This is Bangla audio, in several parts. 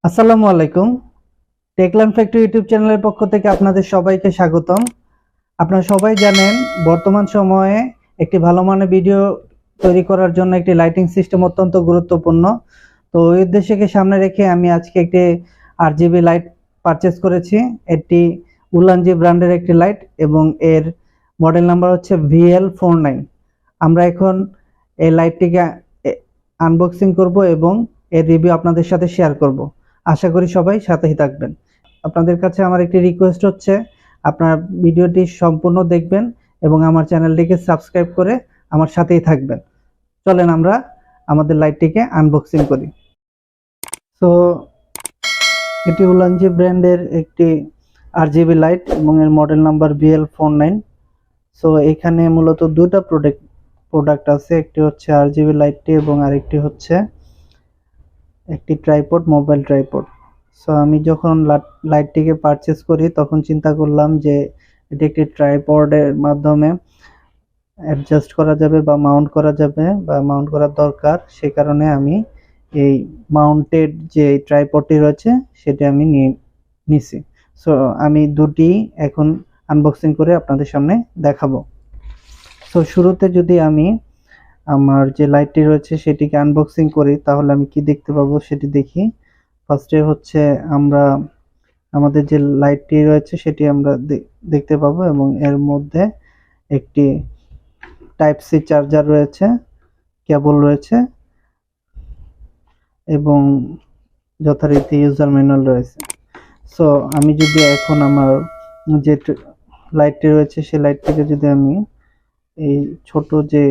আসসালামু আলাইকুম। টেকলাম ফ্যাক্টরি ইউটিউব চ্যানেলের পক্ষ থেকে আপনাদের সবাইকে স্বাগতম। আপনারা সবাই জানেন বর্তমান সময়ে একটি ভালো মানের ভিডিও তৈরি করার জন্য একটি লাইটিং সিস্টেম অত্যন্ত গুরুত্বপূর্ণ। তো এই উদ্দেশ্যকে সামনে রেখে আমি আজকে একটি আরজিবি লাইট পারচেজ করেছি। এটি উলানজি ব্র্যান্ডের একটি লাইট এবং এর মডেল নাম্বার হচ্ছে VL49। আমরা এখন এই লাইটটিকে আনবক্সিং করব এবং এর রিভিউ আপনাদের সাথে শেয়ার করব। আশা করি সবাই সাথেই থাকবেন। আপনাদের কাছে আমার একটি রিকোয়েস্ট হচ্ছে আপনারা ভিডিওটি সম্পূর্ণ দেখবেন এবং আমার চ্যানেলটিকে সাবস্ক্রাইব করে আমার সাথেই থাকবেন। চলেন আমরা আমাদের লাইটটিকে আনবক্সিং করি। সো এটি উলানজি ব্র্যান্ডের একটি আরজিবি লাইট এবং এর মডেল নাম্বার VL49। সো এখানে মূলত দুটো প্রোডাক্ট আছে, একটি হচ্ছে আরজিবি লাইটটি এবং আরেকটি হচ্ছে একটি ট্রাইপড, মোবাইল ট্রাইপড। সো আমি যখন লাইটটিকে পারচেজ করি তখন চিন্তা করলাম যে এটি একটি ট্রাইপডের মাধ্যমে অ্যাডজাস্ট করা যাবে বা মাউন্ট করা যাবে বা মাউন্ট করার দরকার, সে কারণে আমি এই মাউন্টেড যে ট্রাইপডটি রয়েছে সেটি আমি নিছি। সো আমি দুটি এখন আনবক্সিং করে আপনাদের সামনে দেখাবো। সো শুরুতে যদি আমি আমার যে লাইটটি রয়েছে সেটিকে আনবক্সিং করি তাহলে আমি কি দেখতে পাবো সেটি দেখি। ফার্স্টে হচ্ছে আমরা আমাদের যে লাইটটি রয়েছে সেটি আমরা দেখতে পাবো এবং এর মধ্যে একটি টাইপ সি চার্জার রয়েছে, কেবল রয়েছে এবং যথারীতি ইউজার ম্যানুয়াল রয়েছে। সো আমি যদি এখন আমার যে লাইটটি রয়েছে সেই লাইটটিকে যদি আমি এই ছোট যে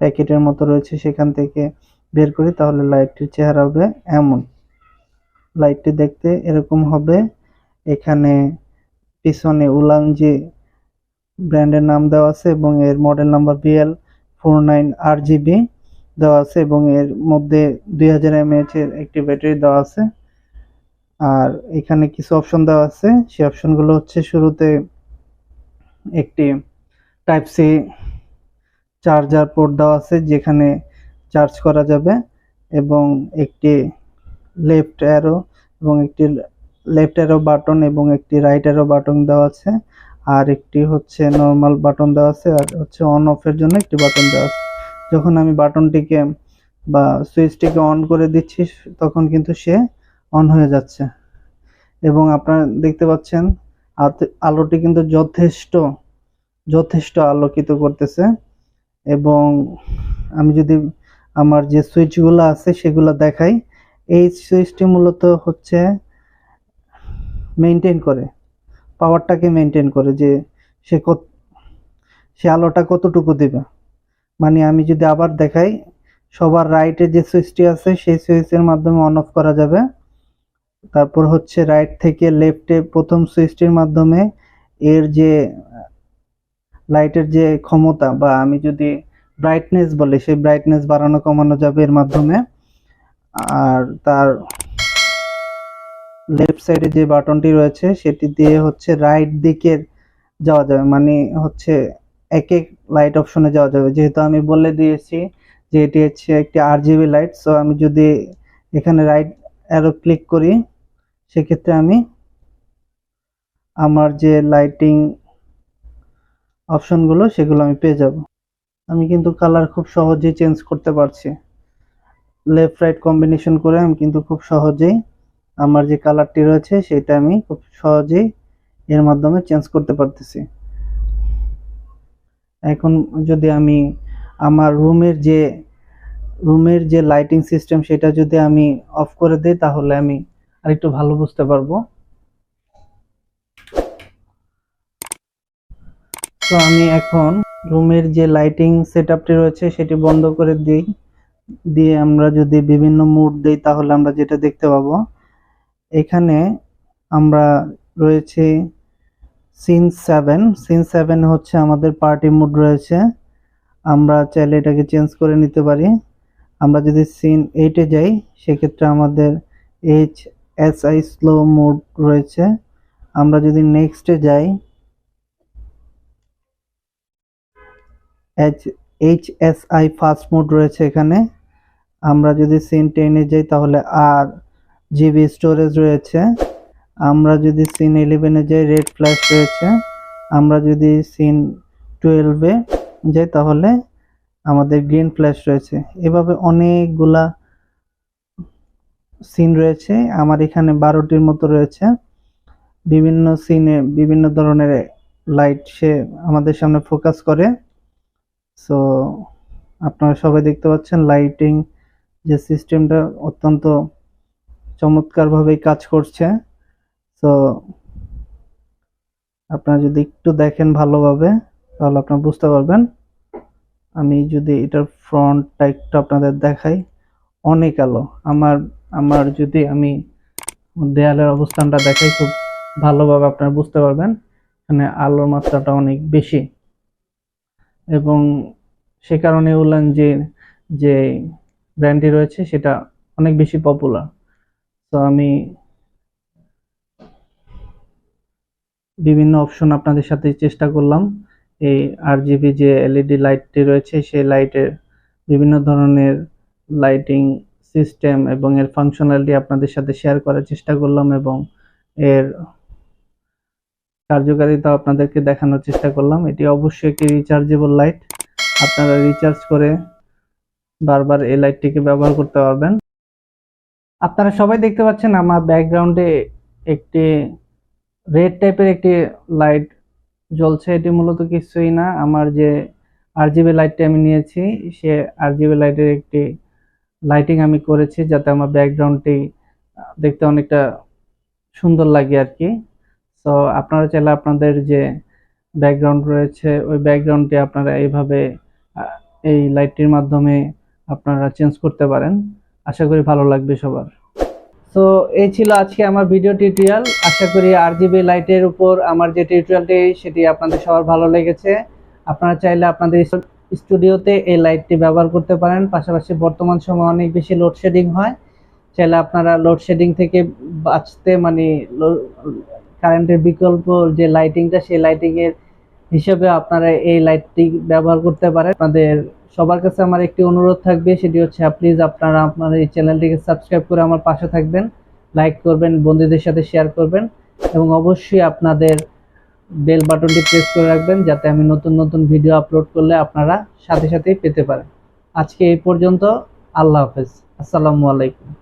প্যাকেটের মতো রয়েছে সেখান থেকে বের করি তাহলে লাইটটির চেহারা হবে এমন। লাইটটি দেখতে এরকম হবে। এখানে পিছনে উলানজি ব্র্যান্ডের নাম দেওয়া আছে এবং এর মডেল নাম্বার VL49 RGB দেওয়া আছে এবং এর মধ্যে 2000 mAh এর একটি ব্যাটারি দেওয়া আছে। আর এখানে কিছু অপশন দেওয়া আছে, সেই অপশনগুলো হচ্ছে শুরুতে একটি টাইপ সি চার্জার পোর্ট দেওয়া আছে যেখানে চার্জ করা যাবে এবং একটি লেফট অ্যারো এবং একটি লেফট অ্যারো বাটন এবং একটি রাইট অ্যারো বাটন দেওয়া আছে, আর একটি হচ্ছে নরমাল বাটন দেওয়া আছে, আর হচ্ছে অন অফ এর জন্য একটি বাটন দেওয়া আছে। যখন আমি বাটনটিকে বা সুইচটিকে অন করে দিচ্ছি তখন কিন্তু সে অন হয়ে যাচ্ছে এবং আপনারা দেখতে পাচ্ছেন আলোটি কিন্তু যথেষ্ট আলোকিত করতেছে। এবং আমি যদি আমার যে সুইচগুলো আছে সেগুলো দেখাই, এই সুইচটি মূলত হচ্ছে মেনটেন করে, পাওয়ারটাকে মেনটেন করে যে সে আলোটা কতটুকু দিবে। মানে আমি যদি আবার দেখাই, সবার রাইটে যে সুইচটি আছে সেই সুইচের মাধ্যমে অন অফ করা যাবে। তারপর হচ্ছে রাইট থেকে লেফটে প্রথম সুইচটির মাধ্যমে এর যে লাইটের যে ক্ষমতা বা আমি যদি ব্রাইটনেস বলি সেই ব্রাইটনেস বাড়ানো কমানো যাবে এর মাধ্যমে। আর তার লেফট সাইডে যে বাটনটি রয়েছে সেটি দিয়ে হচ্ছে রাইট দিকে যাওয়া যাবে, মানে হচ্ছে এক এক লাইট অপশনে যাওয়া যাবে। যেহেতু আমি বলে দিয়েছি যে এটি হচ্ছে একটি আরজিবি লাইট, সো আমি যদি এখানে রাইট অ্যারো ক্লিক করি সেক্ষেত্রে আমি আমার যে লাইটিং অপশনগুলো সেগুলো আমি পেয়ে যাব। আমি কিন্তু কালার খুব সহজেই চেঞ্জ করতে পারছি, লেফট রাইট কম্বিনেশন করে আমি কিন্তু খুব সহজেই আমার যে কালারটি রয়েছে সেটা আমি খুব সহজেই এর মাধ্যমে চেঞ্জ করতে পারতেছি। এখন যদি আমি আমার রুমের যে লাইটিং সিস্টেম সেটা যদি আমি অফ করে দিই তাহলে আমি আরেকটু ভালো বুঝতে পারবো। তো আমি এখন রুমের যে লাইটিং সেটআপটি রয়েছে সেটি বন্ধ করে দিয়ে আমরা যদি বিভিন্ন মুড দেই তাহলে আমরা যেটা দেখতে পাবো, এখানে আমরা রয়েছে সিন 7 হচ্ছে আমাদের পার্টি মুড রয়েছে। আমরা চাইলে এটাকে চেঞ্জ করে নিতে পারি। আমরা যদি সিন 8-এ যাই সেক্ষেত্রে আমাদের HSI স্লো মুড রয়েছে। আমরা যদি নেক্সটে যাই HSI ফাস্ট মুড রয়েছে এখানে। আমরা যদি সিন 10-এ যাই তাহলে জিবি স্টোরেজ রয়েছে। আমরা যদি সিন 11-এ যাই রেড ফ্ল্যাশ রয়েছে। আমরা যদি সিন 12-এ যাই তাহলে আমাদের গ্রিন ফ্ল্যাশ রয়েছে। এভাবে অনেকগুলা সিন রয়েছে। আমার এখানে 12টির মতো রয়েছে। বিভিন্ন সিনে বিভিন্ন ধরনের লাইট সে আমাদের সামনে ফোকাস করে। সো আপনারা সবাই দেখতে পাচ্ছেন লাইটিং যে সিস্টেমটা অত্যন্ত চমৎকারভাবে কাজ করছে। সো আপনারা যদি একটু দেখেন ভালোভাবে তাহলে আপনারা বুঝতে পারবেন। আমি যদি এটার ফ্রন্টটা একটু আপনাদের দেখাই, অনেক আলো। আমার যদি আমি দেয়ালের অবস্থানটা দেখাই খুব ভালোভাবে আপনারা বুঝতে পারবেন। এখানে আলোর মাত্রাটা অনেক বেশি এবং সে কারণে উলানজির যে ব্র্যান্ডটি রয়েছে সেটা অনেক বেশি পপুলার। তো আমি বিভিন্ন অপশন আপনাদের সাথে চেষ্টা করলাম। এই RGB যে এলইডি লাইটটি রয়েছে সেই লাইটের বিভিন্ন ধরনের লাইটিং সিস্টেম এবং এর ফাংশনালিটি আপনাদের সাথে শেয়ার করার চেষ্টা করলাম এবং এর কার্যকারিতা আপনাদেরকে দেখানোর চেষ্টা করলাম। এটি অবশ্যই একটি রিচার্জেবল লাইট। আপনারা রিচার্জ করে বারবার এই লাইটটিকে ব্যবহার করতে পারবেন। আপনারা সবাই দেখতে পাচ্ছেন আমার ব্যাকগ্রাউন্ডে একটি রেড টাইপের একটি লাইট জ্বলছে। এটি মূলত কিছুই না, আমার যে আরজিবি লাইটটি আমি নিয়েছি সে আরজিবি লাইটের একটি লাইটিং আমি করেছি যাতে আমার ব্যাকগ্রাউন্ডটি দেখতে অনেকটা সুন্দর লাগে আর কি। সো আপনারা চাইলে আপনাদের যে ব্যাকগ্রাউন্ড রয়েছে ওই ব্যাকগ্রাউন্ডটি আপনারা এইভাবে এই লাইটটির মাধ্যমে আপনারা চেঞ্জ করতে পারেন। আশা করি ভালো লাগবে সবার। তো এই ছিল আজকে আমার ভিডিও টিউটোরিয়াল। আশা করি RGB লাইটের উপর আমার যে টিউটোরিয়ালটি সেটি আপনাদের সবার ভালো লেগেছে। আপনারা চাইলে আপনাদের স্টুডিওতে এই লাইটটি ব্যবহার করতে পারেন। পাশাপাশি বর্তমান সময়ে অনেক বেশি লোডশেডিং হয়, চাইলে আপনারা লোডশেডিং থেকে বাঁচতে মানে কারেন্টের বিকল্প যে লাইটিংটা সেই লাইটিংয়ের হিসেবে আপনারা এই লাইটটি ব্যবহার করতে পারেন। আপনাদের সবার কাছে আমার একটি অনুরোধ থাকবে, সেটি হচ্ছে প্লিজ আপনারা আপনার এই চ্যানেলটিকে সাবস্ক্রাইব করে আমার পাশে থাকবেন, লাইক করবেন, বন্ধুদের সাথে শেয়ার করবেন এবং অবশ্যই আপনাদের বেল বাটনটি প্রেস করে রাখবেন যাতে আমি নতুন নতুন ভিডিও আপলোড করলে আপনারা সাথে সাথেই পেতে পারেন। আজকে এই পর্যন্ত। আল্লাহ হাফেজ। আসসালামু আলাইকুম।